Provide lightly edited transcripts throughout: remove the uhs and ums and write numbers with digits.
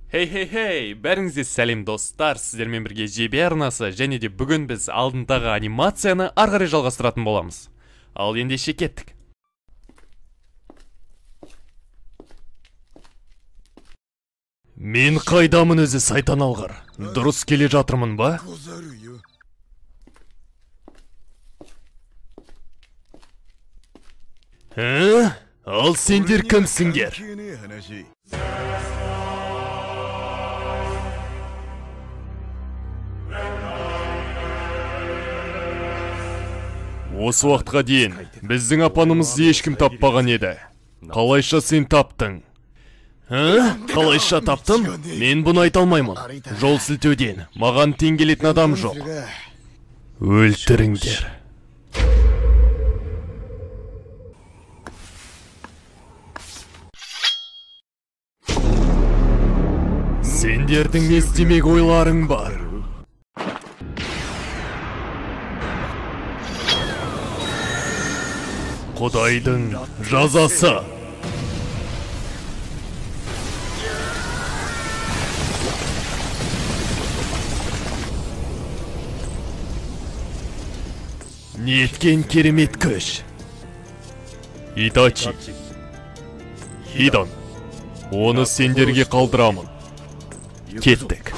Хей, бәріңізге сәлем достар, сіздермен бірге JB арнасы, және де бүгін біз алдындағы анимацияны ары қарай жалғастыратын боламыз. Ал ендеше кеттік. Мен қайдамын өзі сайтан алғыр? Дұрыс келе жатырмын ба? Ал сендер кімсіңдер? Осы уақытқа дейін біздің апанымызды ешкім таппаған еді. Қалайша сен таптың? Қалайша таптым? Мен бұны айта алмаймын. Жол сілтеуден маған тең келетін адам жоқ. Өлтіріңдер. Сендердің не істемек ойларың бар? Құдайдың жазасы. Неткен керемет күш. Итачи. Хидан. Оны сендерге қалдырамын. Кеттік.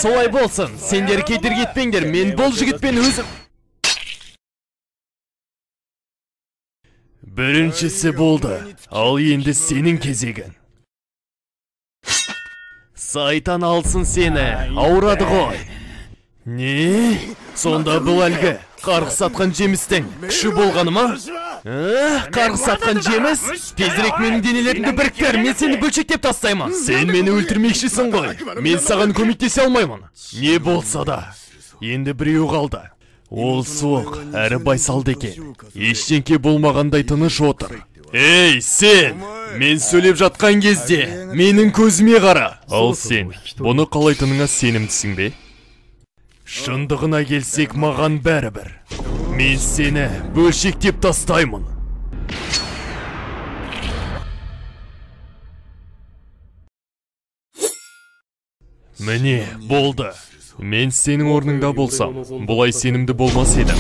Солай болсын. Сендер кетер кетпеңдер. Мен бұл жігітпен өзім. Біріншісі болды, ал енді сенің кезегін. Сайтан алсын сені, ауырады ғой. Не? Сонда бұл әлгі қарғыс атқан жемістің күші болғаны ма? Қарғыс атқан жеміс? Тезірек менің денелерімді біріктер, мен сені бөлшектеп тастаймын. Сен мені өлтірмекшісің ғой, мен саған көмектесе алмаймын. Не болса да, енді біреу қалды. Ол суық, әрі байсалды екен. Ештеңке болмағандай тыныш отыр. Ей, сен! Мен сөйлеп жатқан кезде, менің көзіме қара. Ал сен, бұны қалайтыныңа сенімдісің бе? Шындығына келсек маған бәрібір. Мен сені бөлшектеп тастаймын. Міне, болды. Мен сенің орныңда болсам, бұлай сенімді болмас едім.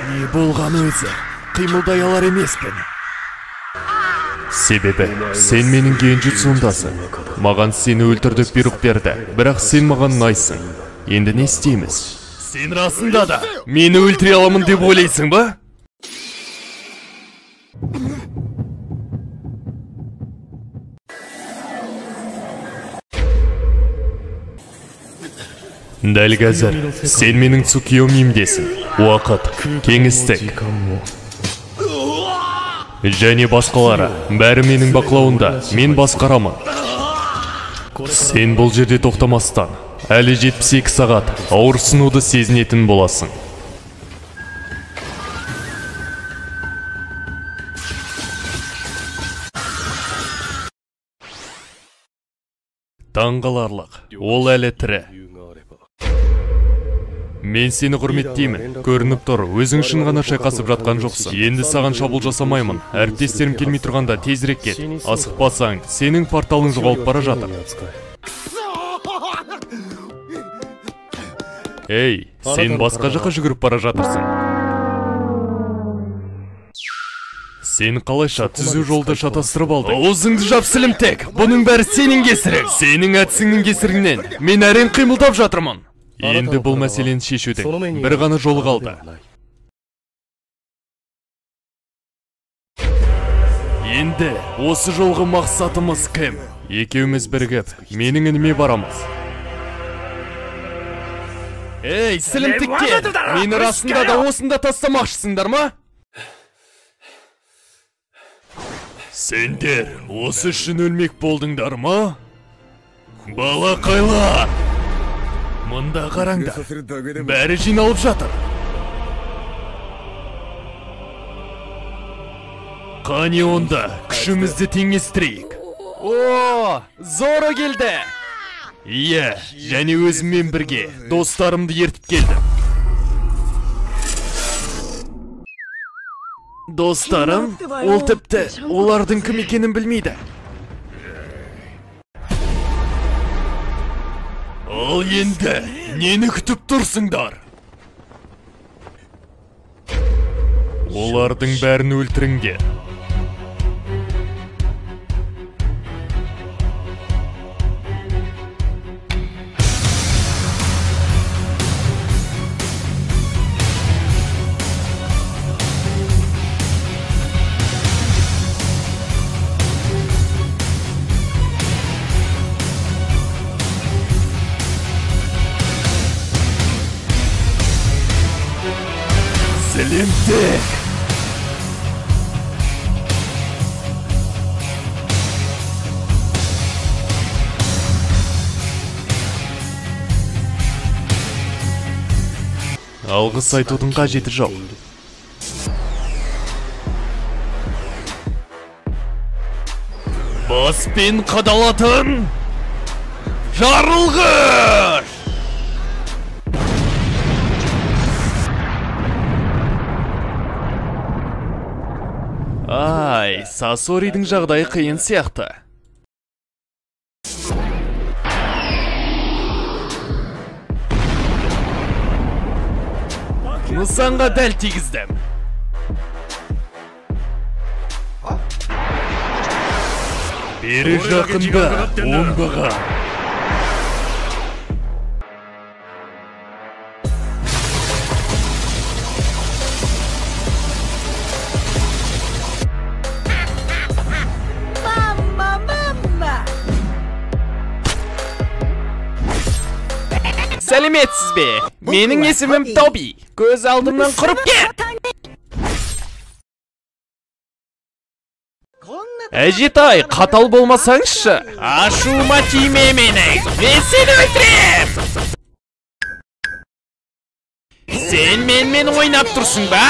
Не болған өзі? Қимылдай алар емеспін. Себебі, сен менің генжутсуымдасың. Маған сені өлтірдіп бұйрық берді, бірақ сен маған ұнайсың. Енді не істейміз? Сен расында да мені өлтіре аламын деп ойлайсың ба? Дәл қазір, сен менің Цукиомимдесің. Уақыт, кеңістік. Және басқалары, бәрі менің бақылауында, мен басқарамын. Сен бұл жерде тоқтамастан, әлі 72 сағат ауырсынуды сезінетін боласың. Таңғаларлық, ол әлі тірі. Мен сені құрметтеймін. Көрініп тұр, өзің үшін ғана шайқасып жатқан жоқсың. Енді саған шабуыл жасамаймын. Әріптестерім келмей тұрғанда тезірек кет. Асықпасаң, сенің порталың жоғалып бара жатыр. Ей, сен басқа жаққа жүгіріп бара жатырсың. Сен қалайша түзу жолды шатастырып алдың. Аузыңды жап сілімтек. Бұның бәрі сенің кесірің. Сенің әдісіңнің кесірінен мен әрең қимылдап жатырмын. Енді бұл мәселені шешудің бір ғана жолы қалды. Енді осы жолғы мақсатымыз кім? Екеуміз бірігіп, менің ініме барамыз. Ей, сілімтікке! Мені расында да осында тастамақшысыңдар ма? Сендер осы үшін өлмек болдыңдар ма? Балақайлар! Мұнда қараңдар, бәрі жиналып жатыр. Қане онда, күшімізді теңестірейік. О, Зоро келді. Иә, және өзіммен бірге достарымды ертіп келдім. Достарым, ол тіпті олардың кім екенін білмейді. Ал енді, нені күтіп тұрсыңдар? Олардың бәрін өлтіріңдер. Сілімдік! Алғыс айтудың қажеті жоқ. Баспен қадалатын жарылғыш! Ай, Сасоридің жағдайы қиын сияқты. Нысанға дәл тигіздім. Бері жақында оңбаға. Сәлеметсіз бе? Менің есімім Тоби. Көз алдымнан құрып кет! Әжетай, қатал болмасаңызшы. Ашуыма тиме менің. Мен сені өлтірем! Сен менімен ойнап тұрсың ба?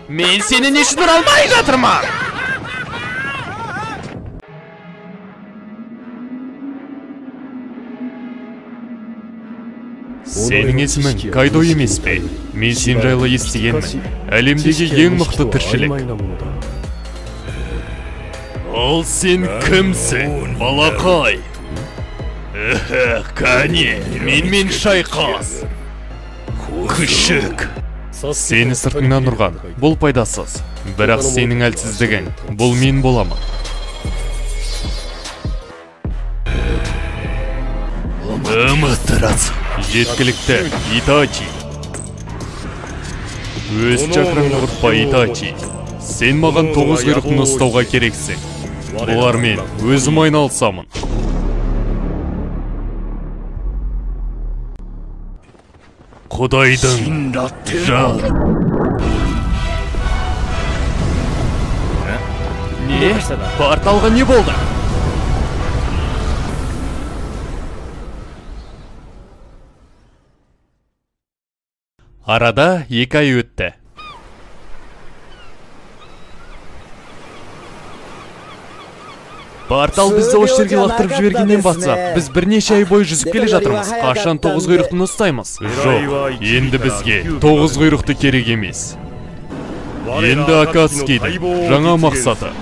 Мен сені не үшін ұралмай жатырмын? Сенің есімің Кайдо емес пе? Мен сен жайлы естігенмін. Әлемдегі ең мықты тіршілік. Ол сен кімсің, балақай? Кәне, менімен шайқас. Күшік. Сені сыртыңнан ұрған, бұл пайдасыз. Бірақ сенің әлсіздігің, бұл мен боламын. Үміттіраз. Жеткілікті, Итачи. Өз чакраңды құртпа, Итачи. Сен маған 9 құйрықтың ұстауға керексің. Бұлармен өзім айналысамын. Құдайдың жан. Не? Порталға не болды? Арада 2 ай өтті. Портал бізді осы жерге лақтырып жібергеннен бастап, біз бірнеше ай бойы жүзіп келе жатырмыз. Қашан 9 құйрықтың ұстаймыз? Жоқ, енді бізге 9 құйрықты керек емес. Енді Акацкидің жаңа мақсаты.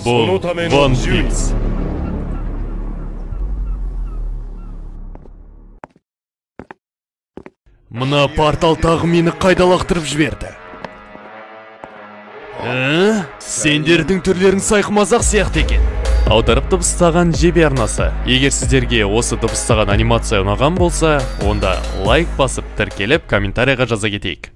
Бұл Ван Пис. Мына портал тағы мені қайда лақтырып жіберді? Сендердің түрлерің сайқымазақ сияқты екен. Аударып дыбыстаған жебе арнасы. Егер сіздерге осы дыбыстаған анимация ұнаған болса, онда лайк басып, тіркеліп, комментарияға жаза кетейік.